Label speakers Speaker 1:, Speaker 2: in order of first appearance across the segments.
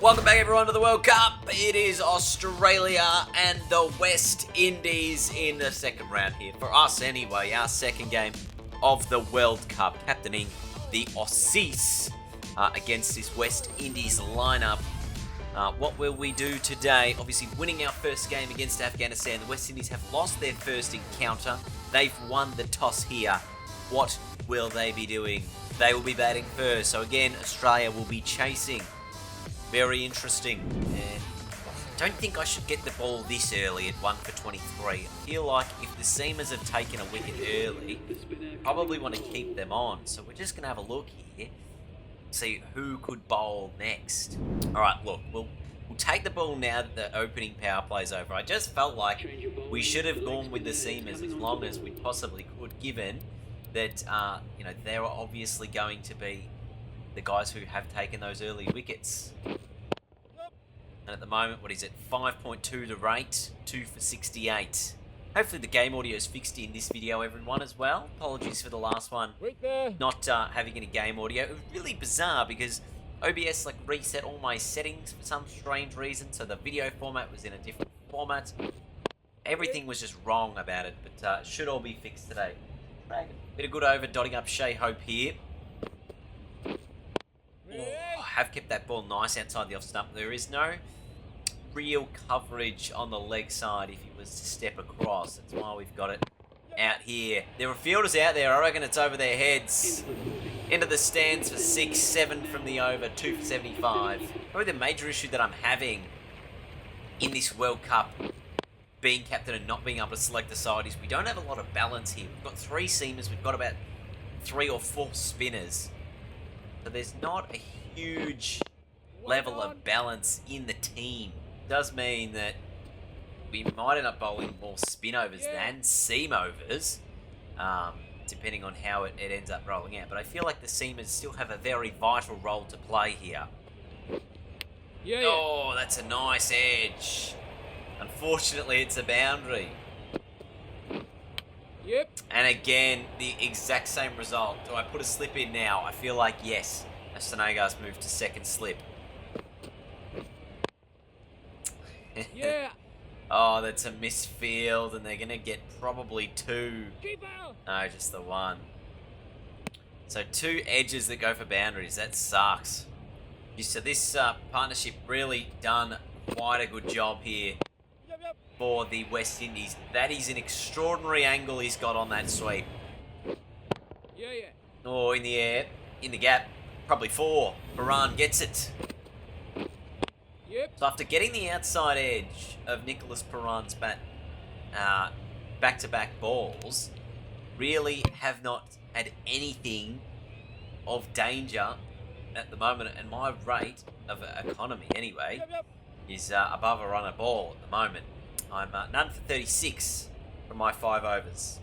Speaker 1: Welcome back everyone to the World Cup. It is Australia and the West Indies in the second round here. For us anyway, our second game of the World Cup. Captaining the Aussies against this West Indies lineup. What will we do today? Obviously winning our first game against Afghanistan. The West Indies have lost their first encounter. They've won the toss here. What will they be doing? They will be batting first. So again, Australia will be chasing. Very interesting. And I don't think I should get the ball this early at 1 for 23. I feel like if the Seamers have taken a wicket early, probably want to keep them on. So we're just going to have a look here. See who could bowl next. Alright, look, we'll take the ball now that the opening power play is over. I just felt like we should have gone with the Seamers as long as we possibly could, given that they were obviously going to be the guys who have taken those early wickets. And at the moment, what is it? 5.2 to rate, 2 for 68. Hopefully the game audio is fixed in this video, everyone, as well. Apologies for the last one not having any game audio. It was really bizarre because OBS reset all my settings for some strange reason, so the video format was in a different format. Everything was just wrong about it, but should all be fixed today. Bit of good over, dotting up Shea Hope here. Oh, have kept that ball nice outside the off stump. There is no real coverage on the leg side if he was to step across. That's why we've got it out here. There are fielders out there. I reckon it's over their heads. Into the stands for 6, 7 from the over, 2 for 75. Probably the major issue that I'm having in this World Cup, being captain and not being able to select the side, is we don't have a lot of balance here. We've got 3 seamers. We've got about 3 or 4 spinners. So there's not a huge level of balance in the team. It does mean that we might end up bowling more spin overs than seam overs, depending on how it ends up rolling out. But I feel like the seamers still have a very vital role to play here. Oh, that's a nice edge. Unfortunately, it's a boundary. And again, the exact same result. Do I put a slip in now? I feel like yes. Sonegar's moved to second slip. Oh, that's a misfield, and they're going to get probably 2. No, just the 1. So 2 edges that go for boundaries. That sucks. So this partnership really done quite a good job here for the West Indies. That is an extraordinary angle he's got on that sweep. Oh, in the air, in the gap, probably 4. Moran gets it. So after getting the outside edge of Nicholas Perran's back-to-back balls, really have not had anything of danger at the moment. And my rate of economy, anyway, is above a run a ball at the moment. I'm none for 36 from my 5 overs.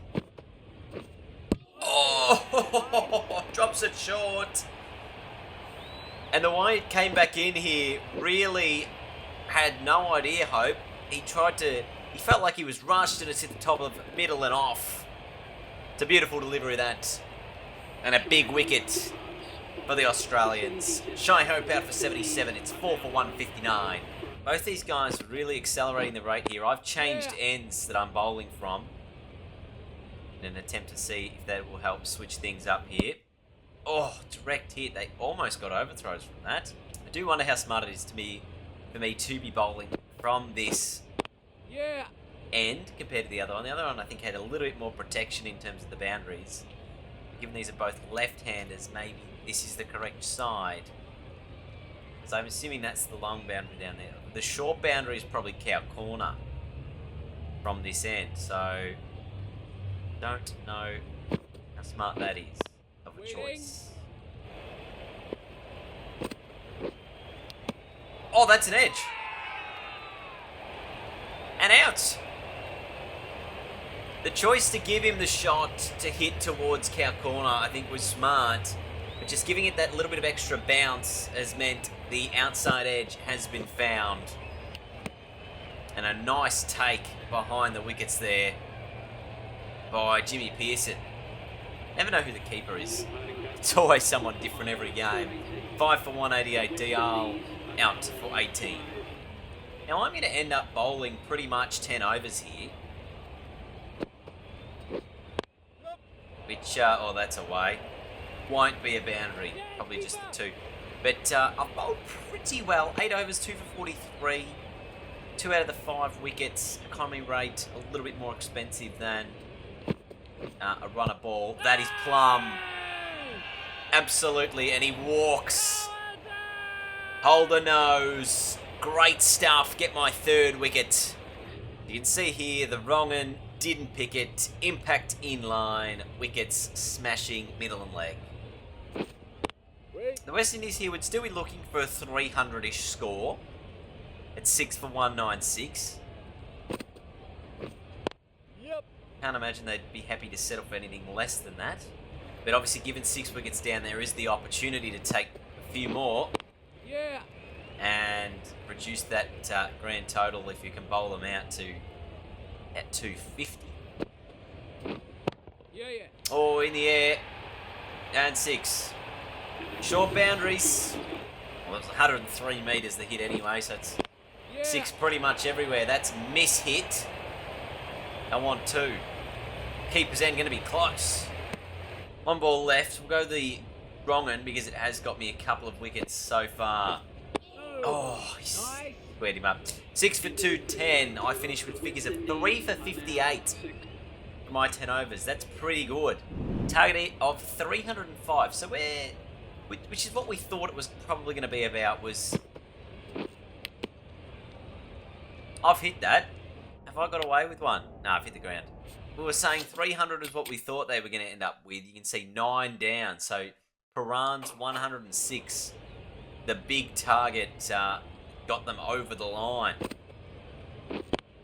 Speaker 1: Oh, drops it short. And the way it came back in here, really had no idea, Hope. He felt like he was rushed, and it's hit the top of middle and off. It's a beautiful delivery, that. And a big wicket for the Australians. Shea Hope out for 77. It's 4 for 159. Both these guys are really accelerating the rate here. I've changed ends that I'm bowling from in an attempt to see if that will help switch things up here. Oh, direct hit. They almost got overthrows from that. I do wonder how smart it is for me to be bowling from this end compared to the other one. The other one I think had a little bit more protection in terms of the boundaries. Given these are both left-handers, maybe this is the correct side. So I'm assuming that's the long boundary down there. The short boundary is probably cow corner from this end. So don't know how smart that is of a choice. Oh, that's an edge. And out. The choice to give him the shot to hit towards cow corner, I think, was smart. But just giving it that little bit of extra bounce has meant the outside edge has been found. And a nice take behind the wickets there by Jimmy Pearson. Never know who the keeper is. It's always someone different every game. 5 for 188 DL. out for 18. Now I'm going to end up bowling pretty much 10 overs here. Which, oh, that's away. Won't be a boundary, probably just the 2. But I've bowled pretty well. 8 overs, 2 for 43. 2 out of the 5 wickets. Economy rate a little bit more expensive than a runner ball. That is plum. Absolutely, and he walks. Hold the nose. Great stuff. Get my 3rd wicket. You can see here the wrong un didn't pick it. Impact in line. Wickets smashing middle and leg. The West Indies here would still be looking for a 300-ish score. It's 6 for 196. Can't imagine they'd be happy to settle for anything less than that. But obviously, given 6 wickets down, there is the opportunity to take a few more.
Speaker 2: Yeah.
Speaker 1: And reduce that grand total if you can bowl them out to at 250.
Speaker 2: Yeah.
Speaker 1: Oh, in the air. And 6. Short boundaries. Well, it was 103 metres the hit anyway, so it's 6 pretty much everywhere. That's miss hit. I want 2. Keeper's end going to be close. 1 ball left. We'll go the wrong end because it has got me a couple of wickets so far. Oh, he squared him up. 6 for 210. I finished with figures of 3 for 58 for my 10 overs. That's pretty good. Target of 305. So which is what we thought it was probably going to be about, was... I've hit that. Have I got away with one? No, I've hit the ground. We were saying 300 is what we thought they were going to end up with. You can see 9 down. So Paran's 106. The big target got them over the line.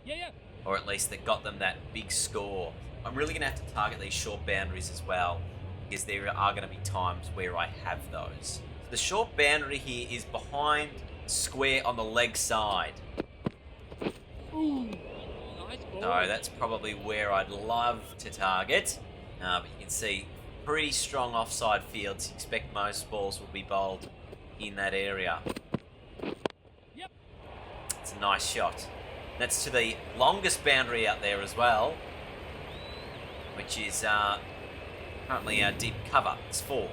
Speaker 2: Yeah.
Speaker 1: Or at least that got them that big score. I'm really going to have to target these short boundaries as well, because there are going to be times where I have those. The short boundary here is behind square on the leg side.
Speaker 2: Ooh, nice ball.
Speaker 1: So that's probably where I'd love to target. But you can see pretty strong offside fields. You expect most balls will be bowled in that area.
Speaker 2: Yep.
Speaker 1: It's a nice shot. That's to the longest boundary out there as well, which is currently deep cover. It's 4.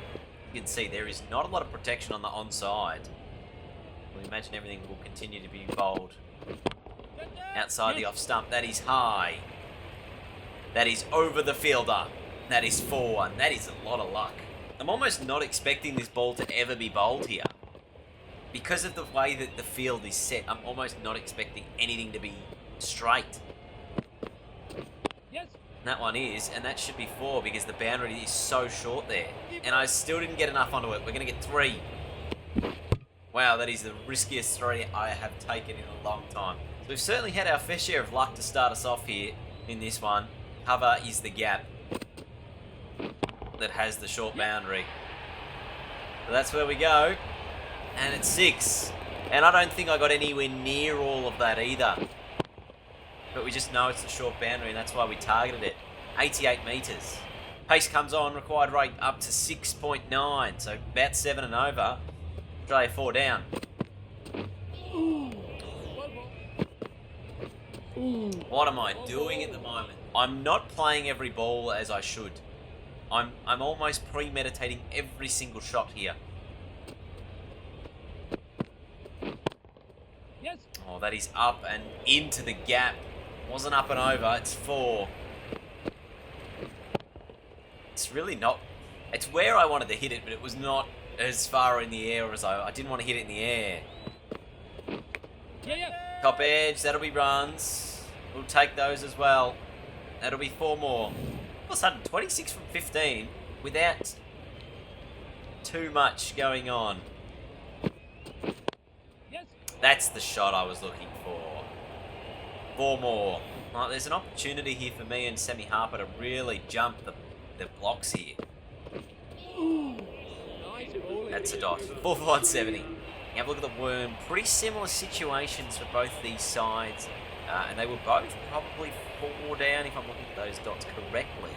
Speaker 1: You can see there is not a lot of protection on the onside. We imagine everything will continue to be bowled outside the off stump. That is high. That is over the fielder. That is 4, and that is a lot of luck. I'm almost not expecting this ball to ever be bowled here. Because of the way that the field is set, I'm almost not expecting anything to be straight.
Speaker 2: Yes.
Speaker 1: That one is, and that should be 4 because the boundary is so short there. And I still didn't get enough onto it. We're going to get 3. Wow, that is the riskiest 3 I have taken in a long time. So we've certainly had our fair share of luck to start us off here in this one. Cover is the gap that has the short boundary. So that's where we go. And it's 6. And I don't think I got anywhere near all of that either. But we just know it's a short boundary, and that's why we targeted it. 88 metres. Pace comes on, required rate up to 6.9. So about 7 and over. Australia 4 down. What am I doing at the moment? I'm not playing every ball as I should. I'm almost premeditating every single shot here.
Speaker 2: Yes.
Speaker 1: Oh, that is up and into the gap. Wasn't up and over. It's 4. It's really not... It's where I wanted to hit it, but it was not as far in the air as I didn't want to hit it in the air.
Speaker 2: Yeah.
Speaker 1: Top edge. That'll be runs. We'll take those as well. That'll be 4 more. All of a sudden, 26 from 15 without too much going on.
Speaker 2: Yes.
Speaker 1: That's the shot I was looking for. 4 more. Right, there's an opportunity here for me and Sammy Harper to really jump the blocks here.
Speaker 2: Nice ball.
Speaker 1: That's a dot. 4 for 170. Have a look at the worm. Pretty similar situations for both these sides. And they were both probably 4 down if I'm looking at those dots correctly.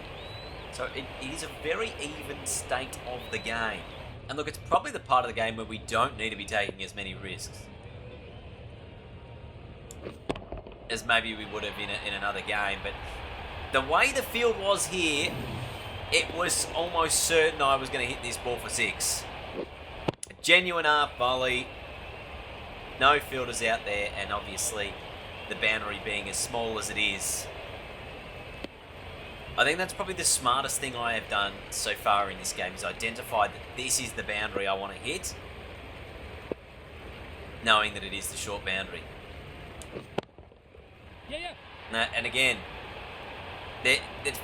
Speaker 1: So it is a very even state of the game. And look, it's probably the part of the game where we don't need to be taking as many risks. as maybe we would have in another game. But the way the field was here, it was almost certain I was going to hit this ball for 6. A genuine half volley. No fielders out there, and obviously the boundary being as small as it is. I think that's probably the smartest thing I have done so far in this game, is identify that this is the boundary I want to hit, knowing that it is the short boundary. And again, the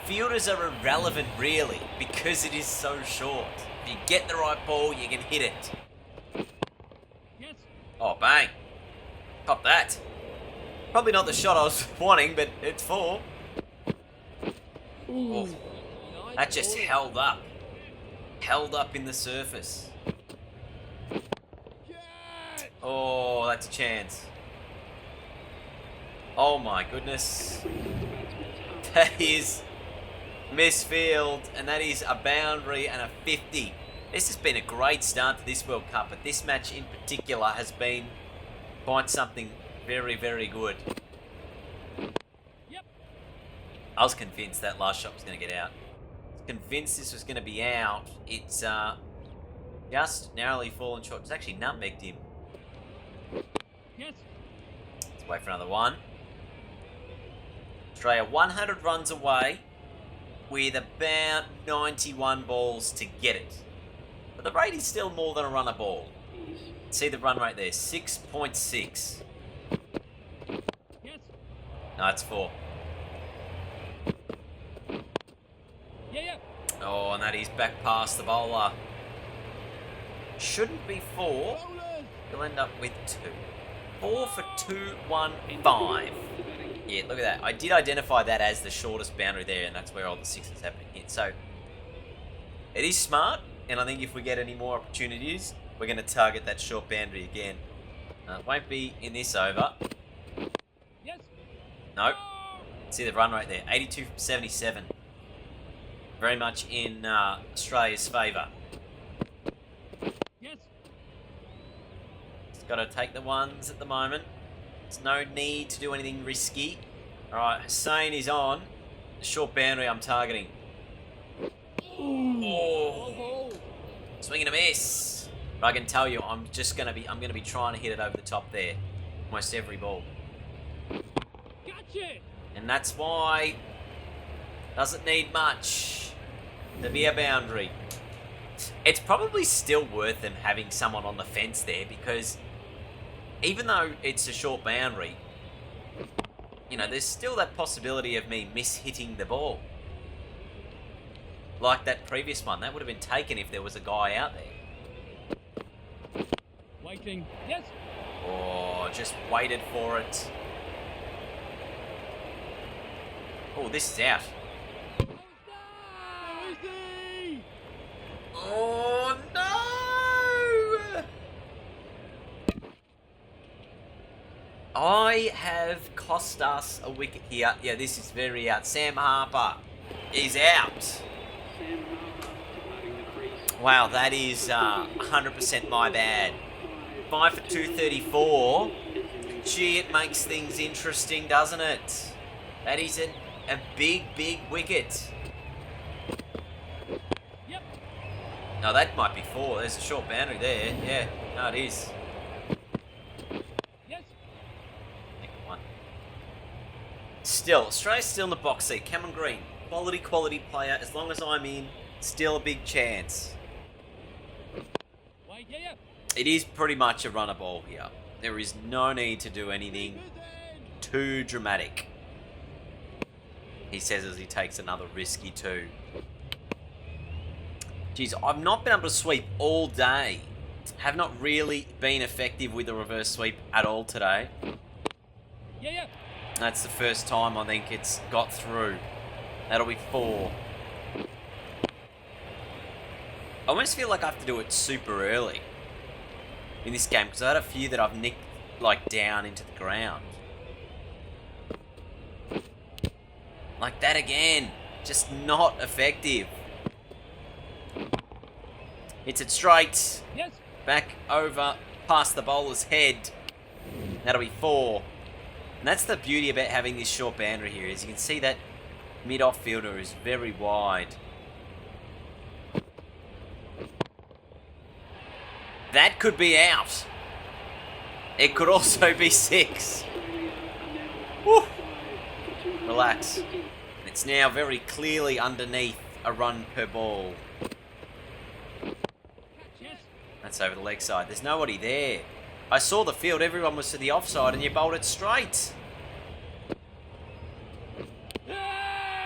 Speaker 1: fielders are irrelevant really, because it is so short. If you get the right ball, you can hit it.
Speaker 2: Yes.
Speaker 1: Oh, bang. Pop that. Probably not the shot I was wanting, but it's 4. Oh,
Speaker 2: Nice
Speaker 1: that just
Speaker 2: ball.
Speaker 1: held up. Held up in the surface.
Speaker 2: Yes.
Speaker 1: Oh, that's a chance. Oh my goodness. That is misfield, and that is a boundary and a 50. This has been a great start to this World Cup, but this match in particular has been quite something very, very good.
Speaker 2: Yep.
Speaker 1: I was convinced that last shot was going to get out. Convinced this was going to be out. It's just narrowly fallen short. It's actually nutmegged him.
Speaker 2: Yes.
Speaker 1: Let's wait for another one. Australia 100 runs away with about 91 balls to get it. But the rate is still more than a run a ball. See the run rate there, 6.6.
Speaker 2: Yes.
Speaker 1: No, it's 4.
Speaker 2: Yeah.
Speaker 1: Oh, and that is back past the bowler. Shouldn't be 4.
Speaker 2: Bowlers.
Speaker 1: You'll end up with 2. 4 for 215. Yeah, look at that. I did identify that as the shortest boundary there, and that's where all the 6s have been hit. So, it is smart, and I think if we get any more opportunities, we're going to target that short boundary again. It won't be in this over.
Speaker 2: Yes.
Speaker 1: Nope. See the run rate there, 82 from 77. Very much in Australia's favour.
Speaker 2: Yes.
Speaker 1: Just got to take the ones at the moment. There's no need to do anything risky. Alright, Hussain is on. The short boundary I'm targeting. Oh. Swing and a miss. But I can tell you, I'm gonna be trying to hit it over the top there. Almost every ball.
Speaker 2: Gotcha.
Speaker 1: And that's why doesn't need much to be a boundary. It's probably still worth them having someone on the fence there, because even though it's a short boundary, you know, there's still that possibility of me mishitting the ball. Like that previous one. That would have been taken if there was a guy out there.
Speaker 2: Waiting. Yes.
Speaker 1: Oh, just waited for it. Oh, this is out.
Speaker 2: Easy.
Speaker 1: Oh, no! I have cost us a wicket here. Yeah, this is very out. Sam Harper is out. Wow, that is 100% my bad. 5 for 234. Gee, it makes things interesting, doesn't it? That is a big, big wicket.
Speaker 2: Yep.
Speaker 1: No, that might be 4. There's a short boundary there. Yeah, no, it is.
Speaker 2: Yes.
Speaker 1: One. Still, Australia's still in the box seat. Cameron Green, quality player. As long as I'm in, still a big chance.
Speaker 2: Wait. Yeah.
Speaker 1: It is pretty much a runner ball here. There is no need to do anything too dramatic. He says as he takes another risky 2. Geez, I've not been able to sweep all day. Have not really been effective with the reverse sweep at all today.
Speaker 2: Yeah.
Speaker 1: That's the first time I think it's got through. That'll be 4. I almost feel like I have to do it super early in this game, because I had a few that I've nicked like down into the ground. Like that again. Just not effective. Hits it straight.
Speaker 2: Yes.
Speaker 1: Back over past the bowler's head. That'll be 4. And that's the beauty about having this short boundary here, is you can see that mid-off fielder is very wide. That could be out. It could also be 6. Woo. Relax. It's now very clearly underneath a run per ball. That's over the leg side. There's nobody there. I saw the field. Everyone was to the offside, and you bowled it straight.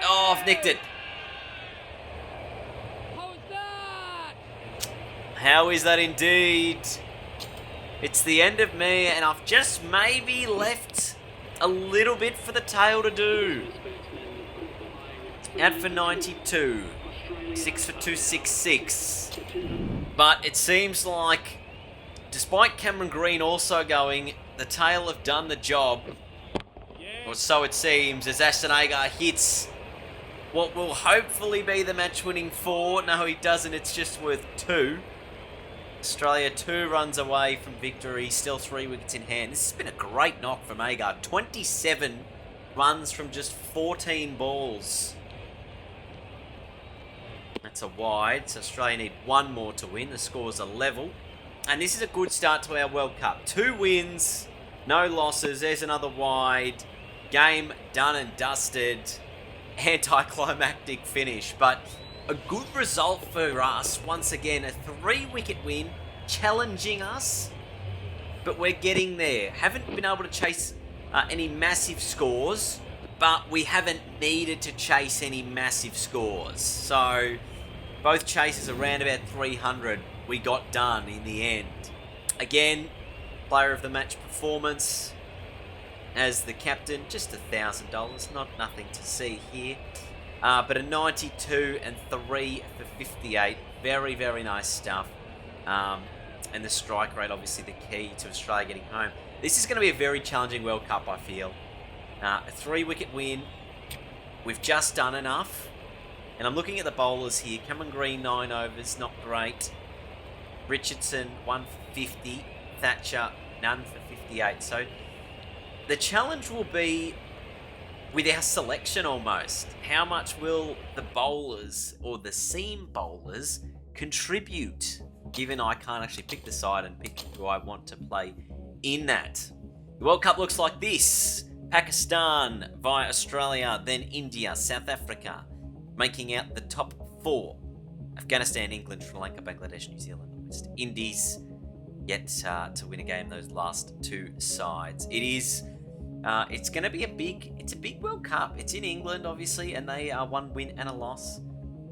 Speaker 1: Oh, I've nicked it. How is that indeed? It's the end of me, and I've just maybe left a little bit for the tail to do. Out for 92. 6 for 266. But it seems like, despite Cameron Green also going, the tail have done the job. Or so it seems, as Ashton Agar hits what will hopefully be the match-winning 4. No, he doesn't. It's just worth 2. Australia 2 runs away from victory. Still 3 wickets in hand. This has been a great knock from Agar. 27 runs from just 14 balls. That's a wide, so Australia need 1 more to win. The scores are level. And this is a good start to our World Cup. 2 wins, no losses. There's another wide. Game done and dusted. Anticlimactic finish, but a good result for us. Once again, a 3-wicket win, challenging us, but we're getting there. Haven't been able to chase any massive scores, but we haven't needed to chase any massive scores. So both chases around about 300 we got done in the end. Again, player of the match performance as the captain, just $1,000, nothing to see here. But a 92 and 3 for 58. Very, very nice stuff. And the strike rate, obviously the key to Australia getting home. This is going to be a very challenging World Cup, I feel. A 3-wicket win. We've just done enough. And I'm looking at the bowlers here. Cameron Green, 9 overs, not great. Richardson, 1 for 50. Thatcher, none for 58. So the challenge will be with our selection almost. How much will the bowlers or the seam bowlers contribute? Given I can't actually pick the side and pick who I want to play in that. The World Cup looks like this. Pakistan via Australia, then India, South Africa, making out the top 4. Afghanistan, England, Sri Lanka, Bangladesh, New Zealand, West Indies yet to win a game, those last 2 sides. It's going to be a big World Cup. It's in England, obviously, and they are 1 win and a loss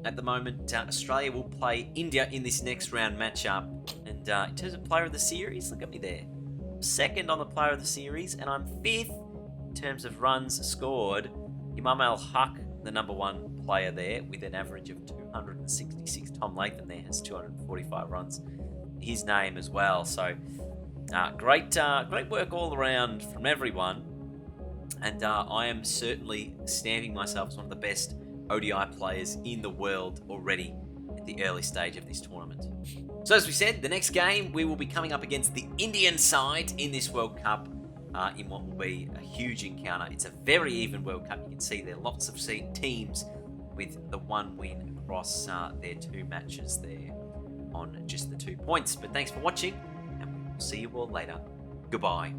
Speaker 1: at the moment. Australia will play India in this next round matchup. And in terms of player of the series, look at me there. 2nd on the player of the series, and I'm 5th in terms of runs scored. Imam al-Haq, the number 1 player there, with an average of 266. Tom Latham there has 245 runs. His name as well. So great work all around from everyone. And I am certainly stamping myself as one of the best ODI players in the world already at the early stage of this tournament. So as we said, the next game we will be coming up against the Indian side in this World Cup in what will be a huge encounter. It's a very even World Cup. You can see there are lots of teams with the 1 win across their 2 matches there on just the 2 points. But thanks for watching, and we'll see you all later. Goodbye.